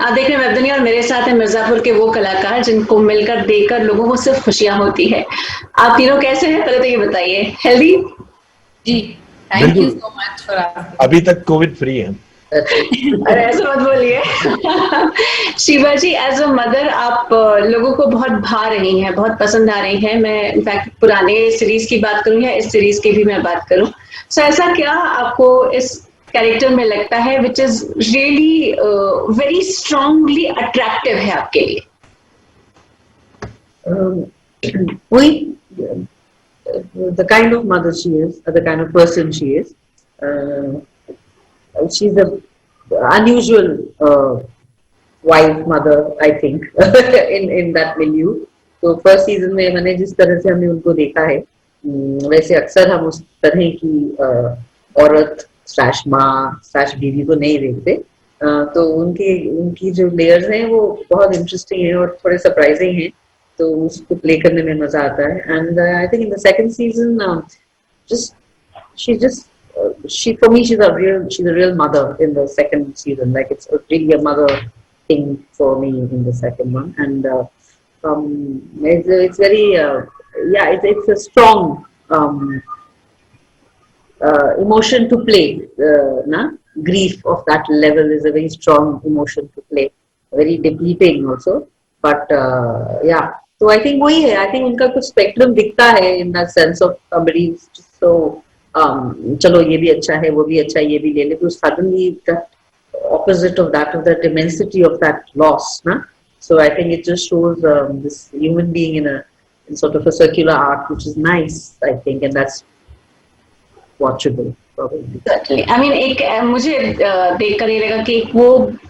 आप देख रहे हैं वेबदुनिया और मेरे साथ है मिर्जापुर के वो कलाकार जिनको मिलकर देखकर लोगों को सिर्फ खुशियां होती है। आप तीनों कैसे हैं पहले तो ये बताइए। हेल्दी? जी, थैंक यू बिल्कुल। So much for asking. अभी तक कोविड फ्री है। अरे ऐसा मत बोलिए। Shiva ji, as a mother आप लोगों को बहुत भा रही हैं, बहुत पसंद आ रही हैं। मैं इनफैक्ट पुराने सीरीज की बात करूं या इस सीरीज की भी मैं बात करूं, सो ऐसा क्या आपको इस कैरेक्टर में लगता है which is really very strongly attractive है आपके लिए? Um, we, the kind of mother she is, or the kind of person she is, she's a unusual wife, mother, I think, in that milieu. तो first season में मैंने जिस तरह से हमने उनको देखा है, वैसे अक्सर हम उस तरह की औरत स्लैश माँ स्लैश बीवी को नहीं देखते। तो उनकी जो लेयर्स हैं वो बहुत इंटरेस्टिंग है और थोड़े सरप्राइजिंग हैं, तो उसको प्ले करने में मजा आता है। And I think in the second season just she for me she's a real mother in the second season. Like it's really a mother thing for me in the second one. And it's very it's a strong emotion to play. Grief of that level is a very strong emotion to play, very depleting also. But so I think वही है, I think उनका कुछ spectrum दिखता है in that sense of somebody just so चलो ये भी अच्छा है वो भी अच्छा है ये भी ले ले, तो suddenly that opposite of that, of the immensity of that loss, na? So I think it just shows this human being in sort of a circular arc, which is nice, I think, and that's watchable. I mean, एक मुझे देखकर ये लगा कि वो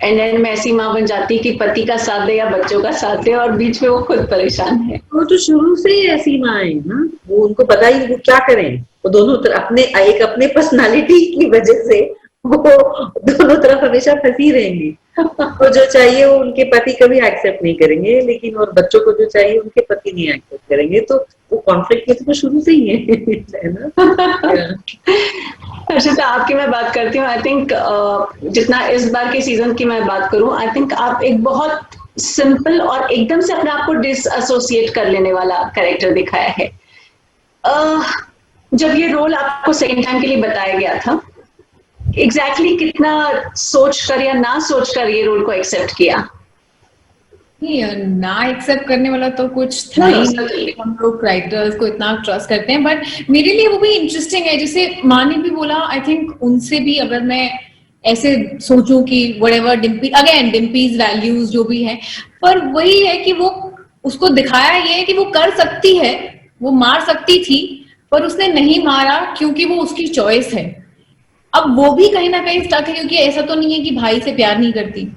and में ऐसी माँ बन जाती है कि पति का साथ दे या बच्चों का साथ दे और बीच में वो खुद परेशान है। वो तो शुरू से ही ऐसी माँ है ना, वो उनको पता ही वो क्या करें, वो दोनों तरफ अपने पर्सनालिटी की वजह से वो दोनों तरफ हमेशा फंसी रहेंगी। वो जो चाहिए वो उनके पति कभी एक्सेप्ट नहीं करेंगे, लेकिन और बच्चों को जो चाहिए उनके पति नहीं एक्सेप्ट करेंगे, तो वो कॉन्फ्लिक्ट में तो शुरू से ही है ना। अर्शिता, आपकी मैं बात करती हूँ। आई थिंक जितना इस बार के सीजन की मैं बात करूँ, आई थिंक आप एक बहुत सिंपल और एकदम से अपने आप को डिसएसोसिएट कर लेने वाला कैरेक्टर दिखाया है। जब ये रोल आपको सेकंड टाइम के लिए बताया गया था, एग्जैक्टली कितना सोच कर या ना सोच कर ये रोल को एक्सेप्ट किया? ना एक्सेप्ट करने वाला तो कुछ था ही नहीं, हम लोग राइटर्स को इतना ट्रस्ट करते हैं, बट मेरे लिए वो भी इंटरेस्टिंग है। जैसे माँ ने भी बोला, आई थिंक उनसे भी अगर मैं ऐसे सोचूं कि व्हाटएवर डिम्पीज वैल्यूज जो भी है, पर वही है कि वो उसको दिखाया ये है कि वो कर सकती है, वो मार सकती थी, पर उसने नहीं मारा क्योंकि वो उसकी चॉइस है। अब वो भी कहीं ना कहीं स्टक है, क्योंकि ऐसा तो नहीं है कि भाई से प्यार नहीं करती,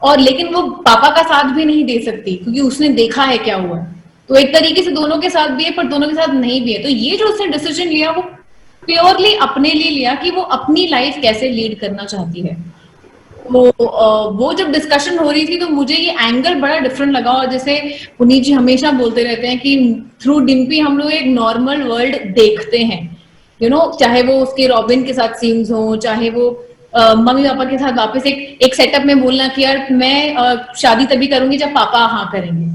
और लेकिन वो पापा का साथ भी नहीं दे सकती क्योंकि उसने देखा है क्या हुआ। तो एक तरीके से दोनों के साथ भी है पर दोनों के साथ नहीं भी है। तो ये जो उसने डिसीजन लिया वो प्योरली अपने लिए लिया कि वो अपनी लाइफ कैसे लीड करना चाहती है। वो जब डिस्कशन हो रही थी तो मुझे ये एंगल बड़ा डिफरेंट लगा। और जैसे पुनीत जी हमेशा बोलते रहते हैं कि थ्रू डिम्पी हम लोग एक नॉर्मल वर्ल्ड देखते हैं, चाहे वो उसके रॉबिन के साथ सीन्स हो, चाहे वो मम्मी पापा के साथ वापस एक सेटअप में बोलना कि यार मैं शादी तभी करूंगी जब पापा हाँ करेंगे,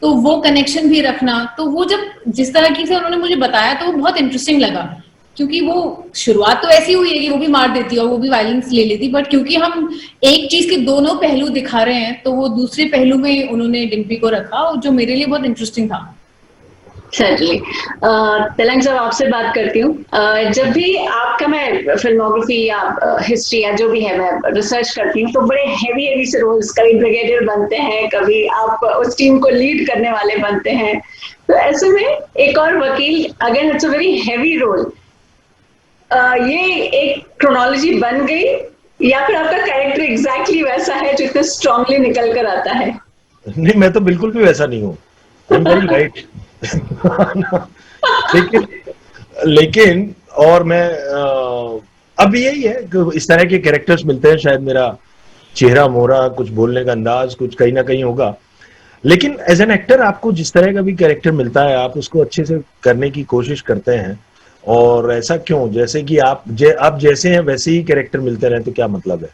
तो वो कनेक्शन भी रखना। तो वो जब जिस तरह की से उन्होंने मुझे बताया तो वो बहुत इंटरेस्टिंग लगा, क्योंकि वो शुरुआत तो ऐसी हुई है कि वो भी मार देती है और वो भी वायलेंस ले लेती, बट क्योंकि हम एक चीज के दोनों पहलू दिखा रहे हैं तो वो दूसरे पहलू में उन्होंने डिम्पी को रखा, जो मेरे लिए बहुत इंटरेस्टिंग था। चलिए, तेलंग साहब आपसे बात करती हूँ। जब भी आपका मैं फिल्मोग्राफी या हिस्ट्री या जो भी है मैं रिसर्च करती हूँ, तो बड़े हेवी से रोल्स, कभी ब्रिगेडियर बनते हैं, कभी आप उस टीम को लीड करने वाले बनते हैं। तो ऐसे में एक और वकील, again it's a very heavy role, ये एक क्रोनोलॉजी बन गई या फिर आपका कैरेक्टर एग्जैक्टली वैसा है जो इतने स्ट्रांगली निकल कर आता है? नहीं, मैं तो बिल्कुल भी वैसा नहीं हूँ। I am very right. लेकिन और मैं अब यही है कि इस तरह के कैरेक्टर्स मिलते हैं, शायद मेरा चेहरा मोहरा, कुछ बोलने का अंदाज कुछ कहीं ना कहीं होगा, लेकिन एज एन एक्टर आपको जिस तरह का भी कैरेक्टर मिलता है आप उसको अच्छे से करने की कोशिश करते हैं। और ऐसा क्यों, जैसे कि आप जैसे हैं वैसे ही कैरेक्टर मिलते रहे तो क्या मतलब है।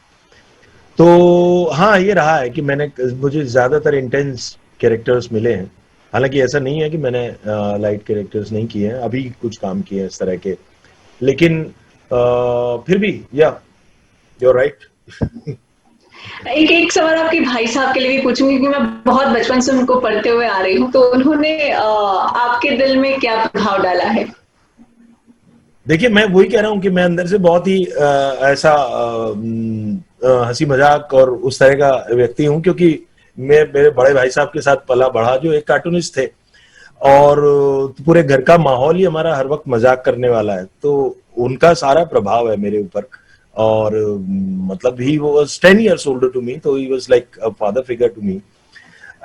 तो हाँ, ये रहा है कि मुझे ज्यादातर इंटेंस कैरेक्टर्स मिले हैं। हालांकि ऐसा नहीं है कि मैंने लाइट कैरेक्टर्स नहीं किए हैं, अभी कुछ काम किए हैं इस तरह के, लेकिन फिर भी या यूर राइट। एक एक सवाल आपके भाई साहब के लिए भी पूछूंगी, क्योंकि मैं बहुत बचपन से उनको पढ़ते हुए आ रही हूँ, तो उन्होंने आपके दिल में क्या प्रभाव डाला है? देखिए, मैं वही कह रहा हूँ कि मैं अंदर से बहुत ही ऐसा हंसी मजाक और उस तरह का व्यक्ति हूँ, क्योंकि मैं मेरे बड़े भाई साहब के साथ पला बढ़ा, जो एक कार्टूनिस्ट थे, और पूरे घर का माहौल ही हमारा हर वक्त मजाक करने वाला है, तो उनका सारा प्रभाव है मेरे ऊपर। और मतलब he was 10 years older to me, तो he was like a father figure to me,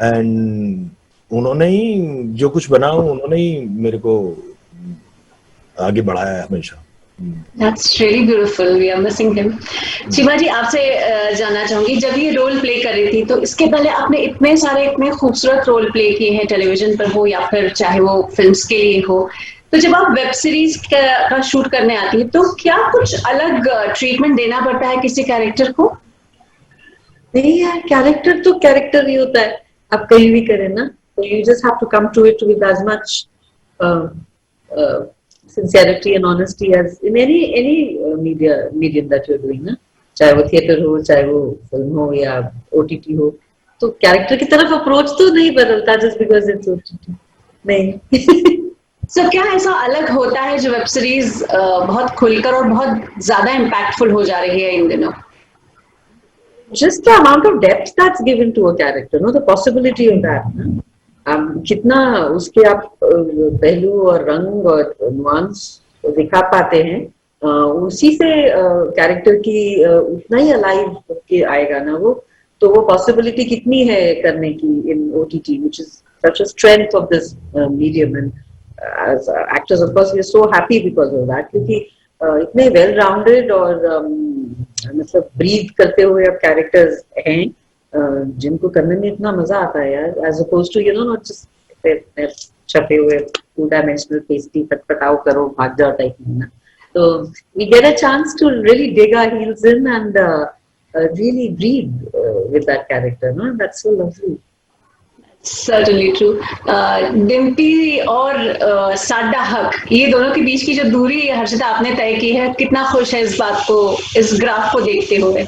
and उन्होंने ही जो कुछ बना, उन्होंने ही मेरे को आगे बढ़ाया है हमेशा। That's really beautiful. We are missing him. Shiva ji, आपसे जानना चाहूंगी, जब ये रोल प्ले कर रही थी, तो इसके पहले आपने इतने सारे इतने खूबसूरत रोल प्ले किए हैं, टेलीविजन पर हो या फिर चाहे वो फिल्म्स के लिए हो, तो जब आप वेब सीरीज का शूट करने आती है, तो क्या कुछ अलग ट्रीटमेंट देना पड़ता है किसी कैरेक्टर को? नहीं यार, कैरेक्टर तो कैरेक्टर ही होता है, आप कहीं भी करें ना, तो you just have to come to it with as much sincerity and honesty as in any medium that you're doing ना, चाहे वो थिएटर हो, चाहे वो फिल्म हो या OTT हो, तो कैरेक्टर की तरफ अप्रोच तो नहीं बदलता just because it's OTT, नहीं। So, क्या ऐसा अलग होता है जो वेब सीरीज बहुत खुलकर और बहुत ज्यादा इम्पैक्टफुल हो जा रही है इन दिनों? Just the amount of depth that's given to a character, no, the possibility of that, ना, कितना उसके आप पहलू और रंग और नुआंस दिखा पाते हैं, उसी से कैरेक्टर की उतना ही अलाइव के आएगा ना वो, तो वो पॉसिबिलिटी कितनी है करने की इन OTT, which is such a strength of this medium, and as actors of course we are so happy because of that, क्योंकि इतने वेल राउंडेड और मतलब ब्रीथ करते हुए अब कैरेक्टर्स हैं जिनको करने में इतना मजा आता है यार, as opposed to not just छपे हुए 2 डायमेंशनल पेस्टी फटफटाओ करो भाग जाओ टाइप ना, तो we get a chance to really dig our heels in and really breathe with that character, no, that's so lovely. Certainly true. Dimpy और साड्डा हक, ये दोनों के बीच की जो दूरी हर्षिता आपने तय की है, कितना खुश है इस बात को, इस ग्राफ को देखते हुए?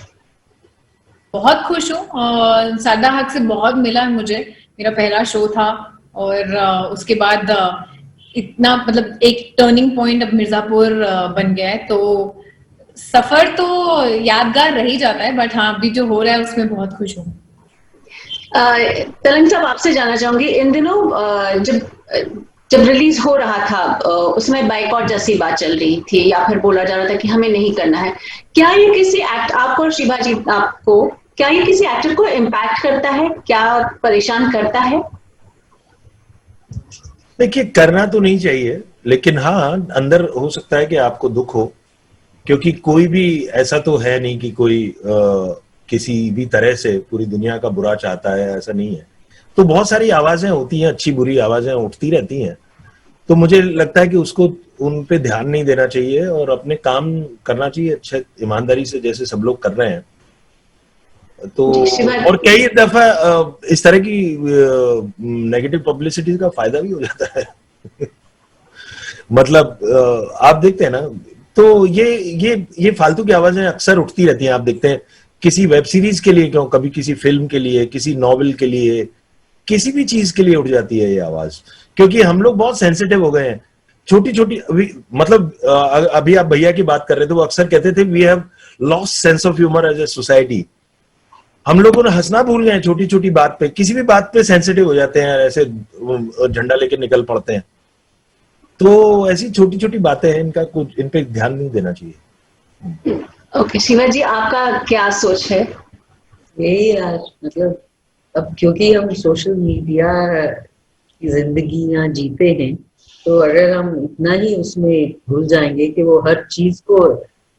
बहुत खुश हूँ, साड्डा हक से बहुत मिला मुझे, मेरा पहला शो था, और उसके बाद इतना मतलब एक टर्निंग पॉइंट अब मिर्जापुर बन गया है, तो सफर तो यादगार रह ही जाता है, बट हाँ अभी जो हो रहा है उसमें बहुत खुश हूँ। तलंग साहब, आपसे जानना चाहूंगी, इन दिनों जब रिलीज हो रहा था, उसमें बाइकआउट जैसी बात चल रही थी, या फिर बोला जा रहा था कि हमें नहीं करना है, क्या ये किसी आपको और शिवा जी आपको, क्या ये किसी एक्टर को इम्पैक्ट करता है, क्या परेशान करता है? देखिए, करना तो नहीं चाहिए, लेकिन हाँ अंदर हो सकता है कि आपको दुख हो, क्योंकि कोई भी ऐसा तो है नहीं कि कोई किसी भी तरह से पूरी दुनिया का बुरा चाहता है, ऐसा नहीं है। तो बहुत सारी आवाजें होती हैं, अच्छी बुरी आवाजें उठती रहती हैं, तो मुझे लगता है कि उसको उन पे ध्यान नहीं देना चाहिए और अपने काम करना चाहिए अच्छे ईमानदारी से, जैसे सब लोग कर रहे हैं। तो और कई दफा इस तरह की नेगेटिव पब्लिसिटी का फायदा भी हो जाता है। मतलब आप देखते हैं ना, तो ये फालतू की आवाजें अक्सर उठती रहती हैं। आप देखते हैं किसी वेब सीरीज के लिए क्यों, कभी किसी फिल्म के लिए, किसी नॉवेल के लिए, किसी भी चीज के लिए उठ जाती है ये आवाज, क्योंकि हम लोग बहुत सेंसिटिव हो गए हैं। छोटी छोटी मतलब अभी आप भैया की बात कर रहे थे, वो अक्सर कहते थे we have lost sense of humour as a society. हम लोगों ने हंसना भूल गए छोटी छोटी बात पे, किसी भी बात पे सेंसिटिव हो जाते हैं, ऐसे झंडा लेके निकल पड़ते हैं। तो ऐसी छोटी छोटी बातें हैं, इन पे ध्यान नहीं देना चाहिए। ओके, शिवा जी, आपका क्या सोच है? यही यार, मतलब अब क्योंकि हम सोशल मीडिया की जिंदगी यहाँ जीते हैं, तो अगर हम इतना ही उसमें घुस जाएंगे कि वो हर चीज को,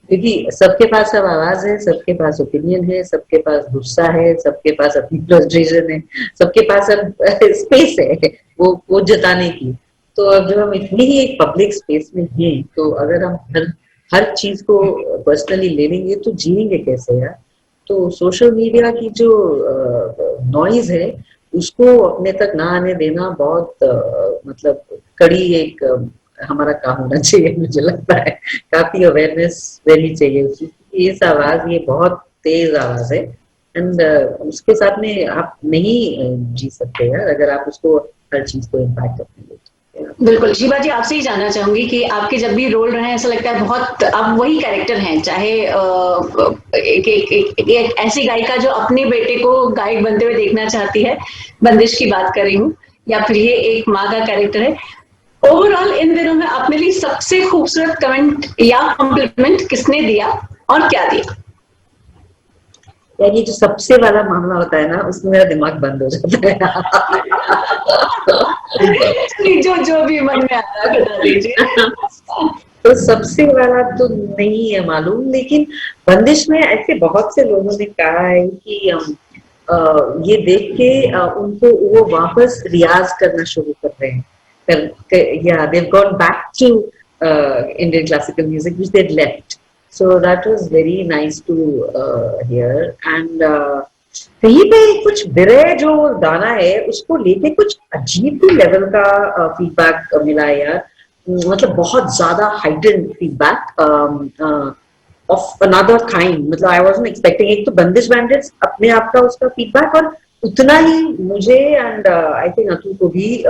क्योंकि सबके पास अब आवाज है, सबके पास ओपिनियन है, सबके पास गुस्सा है, सबके पास अपनी फ्रस्ट्रेशन है, सबके पास अब स्पेस है वो जताने की। तो अब जब हम इतनी ही एक पब्लिक स्पेस में हैं, तो अगर हम हर चीज को पर्सनली ले लेंगे तो जिएंगे कैसे यार? तो सोशल मीडिया की जो नॉइज है उसको अपने तक ना आने देना बहुत मतलब कड़ी एक हमारा काम होना चाहिए, मुझे लगता है। काफी अवेयरनेस देनी चाहिए उसकी। इस आवाज ये बहुत तेज आवाज है एंड उसके साथ में आप नहीं जी सकते यार, अगर आप उसको हर चीज को इम्पैक्ट करते हैं। बिल्कुल शिवा जी, आपसे ही जानना चाहूंगी कि आपके जब भी रोल रहे हैं ऐसा लगता है बहुत आप वही कैरेक्टर हैं, चाहे एक ऐसी गायिका जो अपने बेटे को गायक बनते हुए देखना चाहती है, बंदिश की बात कर रही हूँ, या फिर ये एक माँ का कैरेक्टर है। ओवरऑल इन दिनों में अपने लिए सबसे खूबसूरत कमेंट या कॉम्प्लीमेंट किसने दिया और क्या दिया? यार ये जो सबसे वाला मामला होता है ना, उसमें मेरा दिमाग बंद हो जाता है। जो जो भी मन में आता है बता दीजिए। तो सबसे वाला तो नहीं है मालूम, लेकिन बंदिश में ऐसे बहुत से लोगों ने कहा है कि ये देख के उनको वो वापस रियाज करना शुरू कर रहे हैं। Yeah, they've gone back to Indian classical music, which they'd left. So that was very nice to hear. And कहीं पे कुछ बिरह जो गाना है उसको लेके कुछ अजीब ही लेवल का फीडबैक मिला है यार। मतलब बहुत ज्यादा heightened feedback of another kind. मतलब आई वाजंट एक्सपेक्टिंग। एक तो बंदिश बैंडिट्स अपने आप का उसका फीडबैक, और उतना ही मुझे एंड आई थिंक अतुल को भी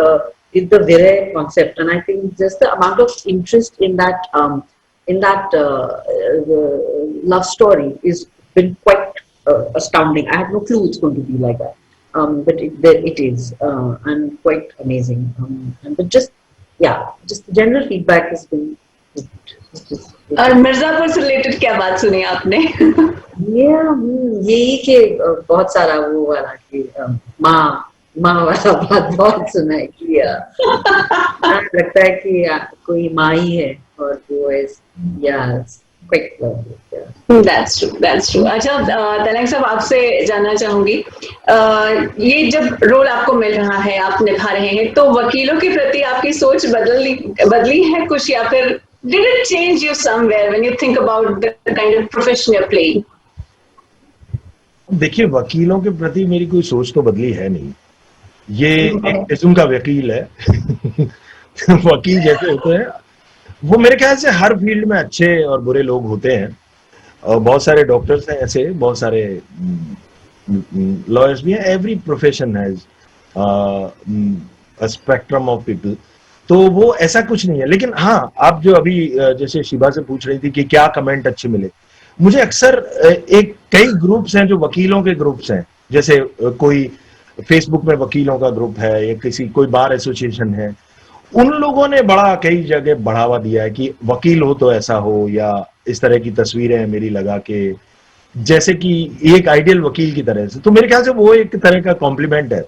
with the Vire concept, and I think just the amount of interest in that love story is been quite astounding. I had no clue it's going to be like that, but it is, and quite amazing. But just the general feedback has been. और मिर्जापुर से related क्या बात सुनी आपने? यही कि बहुत सारा वो वाला कि माँ वाला बात बहुत सुना है कि लगता है कि कोई माँ ही है, और वो That's true. अच्छा, तलंग साहब आपसे जानना चाहूंगी, ये जब रोल आपको मिल रहा है, आप निभा रहे हैं, तो वकीलों के प्रति आपकी सोच बदली है कुछ, या फिर did it change you somewhere when you think about the kind of profession you're playing? देखिए, वकीलों के प्रति मेरी कोई सोच तो बदली है नहीं। ये एक किस्म का वकील है। वकील जैसे होते हैं वो मेरे ख्याल से हर फील्ड में अच्छे और बुरे लोग होते हैं, और बहुत सारे डॉक्टर्स हैं ऐसे, बहुत सारे लॉयर्स भी हैं। Every profession has a spectrum of people, तो वो ऐसा कुछ नहीं है। लेकिन हाँ, आप जो अभी जैसे शिवा से पूछ रही थी कि क्या कमेंट अच्छे मिले, मुझे अक्सर एक कई ग्रुप्स हैं जो वकीलों के ग्रुप्स हैं, जैसे कोई फेसबुक में वकीलों का ग्रुप है या कोई बार एसोसिएशन है, उन लोगों ने बड़ा कई जगह बढ़ावा दिया है कि वकील हो तो ऐसा हो, या इस तरह की तस्वीरें मेरी लगा के, जैसे कि एक आइडियल वकील की तरह से। तो मेरे ख्याल से वो एक तरह का कॉम्प्लीमेंट है।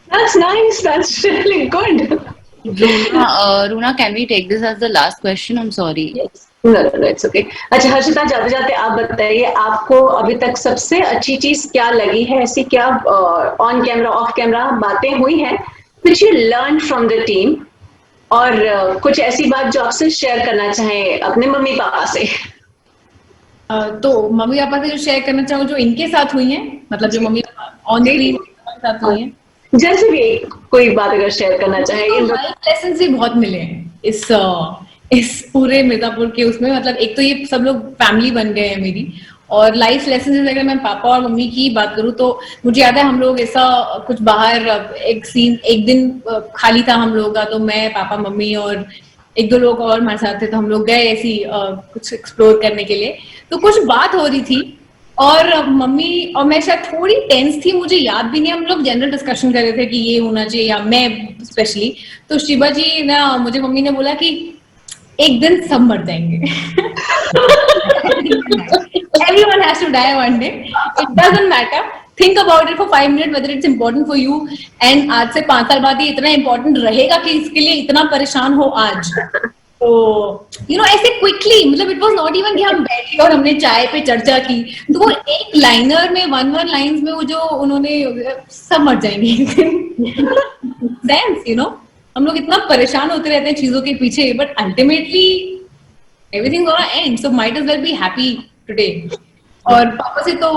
That's nice. That's really good. Runa, can we take this as the last question? I'm sorry. Yes. No, it's okay. अच्छा हर्षिता, जाते जाते आप बताइए, आपको अभी तक सबसे अच्छी चीज क्या लगी है? ऐसी क्या ऑन कैमरा ऑफ कैमरा बातें हुई हैं which you learned from the team, और कुछ ऐसी बात जो आपसे शेयर करना चाहें अपने मम्मी पापा से? तो मम्मी पापा से जो शेयर करना चाहूँ, जो इनके साथ हुई है, मतलब जो मम्मी ऑन स्क्रीन साथ हुई है, जैसे भी कोई बात अगर शेयर करना चाहे। लाइफ लेसन भी बहुत मिले हैं इस पूरे मिर्जापुर के उसमें। मतलब एक तो ये सब लोग फैमिली बन गए हैं मेरी, और लाइफ लेसन अगर मैं पापा और मम्मी की बात करूँ तो मुझे याद है हम लोग ऐसा कुछ बाहर एक दिन खाली था हम लोगों का, तो मैं पापा मम्मी और एक दो लोग और हमारे साथ थे, तो हम लोग गए ऐसी कुछ एक्सप्लोर करने के लिए। तो कुछ बात हो रही थी और मम्मी और मैं शायद थोड़ी टेंस थी, मुझे याद भी नहीं, हम लोग जनरल डिस्कशन कर रहे थे कि ये होना चाहिए, या मैं स्पेशली। तो शिवा जी ना, मुझे मम्मी ने बोला कि एक दिन सब मर जाएंगे। Everyone has to die one day. It doesn't matter. Think about it for 5 minutes whether it's important for you. And आज से 5 साल बाद ये इतना important रहेगा कि इसके लिए इतना परेशान हो आज। तो ऐसे क्विकली, मतलब इट वाज नॉट इवन कि हम बैठे और हमने चाय पे चर्चा की, तो वो एक लाइनर में वन लाइंस में वो जो उन्होंने सब मर जाएंगे। सेंस हम लोग इतना परेशान होते रहते हैं चीजों के पीछे, but ultimately everything gonna end, so might as well be happy today. और पापा से तो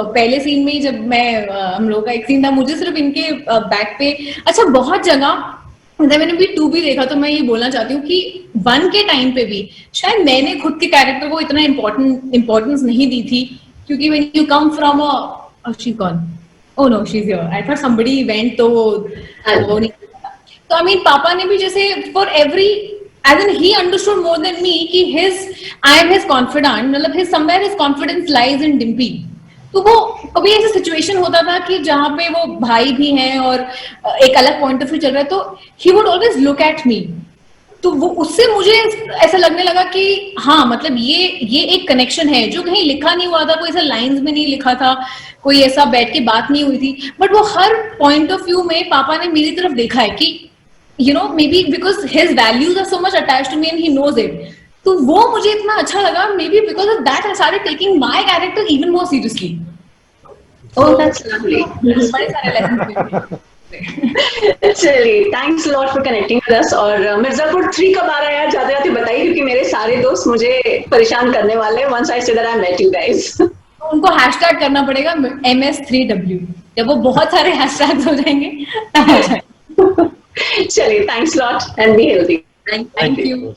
पहले सीन में ही जब मैं हम लोग का एक सीन था, मुझे सिर्फ इनके बैक पे, अच्छा बहुत जगह मैंने भी 2 भी देखा, तो मैं ये बोलना चाहती हूँ कि 1 के टाइम पे भी शायद मैंने खुद के कैरेक्टर को इतना इम्पोर्टेंस नहीं दी थी, क्योंकि when you come from a she gone, oh no she is here, I thought somebody went, तो वो नहीं। तो आई मीन पापा ने भी जैसे for every as in he understood more than me कि I am his confidant, मतलब his somewhere his confidence lies in Dimpy। तो वो कभी ऐसा सिचुएशन होता था कि जहाँ पे वो भाई भी हैं और एक अलग पॉइंट ऑफ व्यू चल रहा है, तो he would always look at me। तो वो उससे मुझे ऐसा लगने लगा कि हाँ, मतलब ये एक कनेक्शन है जो कहीं लिखा नहीं हुआ था, कोई ऐसा लाइंस में नहीं लिखा था, कोई ऐसा बैठ के बात नहीं हुई थी, बट वो हर पॉइंट ऑफ व्यू में पापा ने मेरी तरफ देखा है कि you know maybe because his values are so much attached to me and he knows it। तो वो मुझे इतना अच्छा लगा, maybe because of that I started taking my character even more seriously। Oh, that's lovely। बड़े सारे lessons चलिए, thanks lot for connecting with us. और मिर्जापुर 3 कब आ रहा है यार, जाते जाते बताइए, क्योंकि मेरे सारे दोस्त मुझे परेशान करने वाले हैं once I say that I met you guys. उनको हैशटैग करना पड़ेगा MS3W, जब वो बहुत सारे हैशटैग्स हो जाएंगे। चलिए, thanks lot and be healthy. Thank you।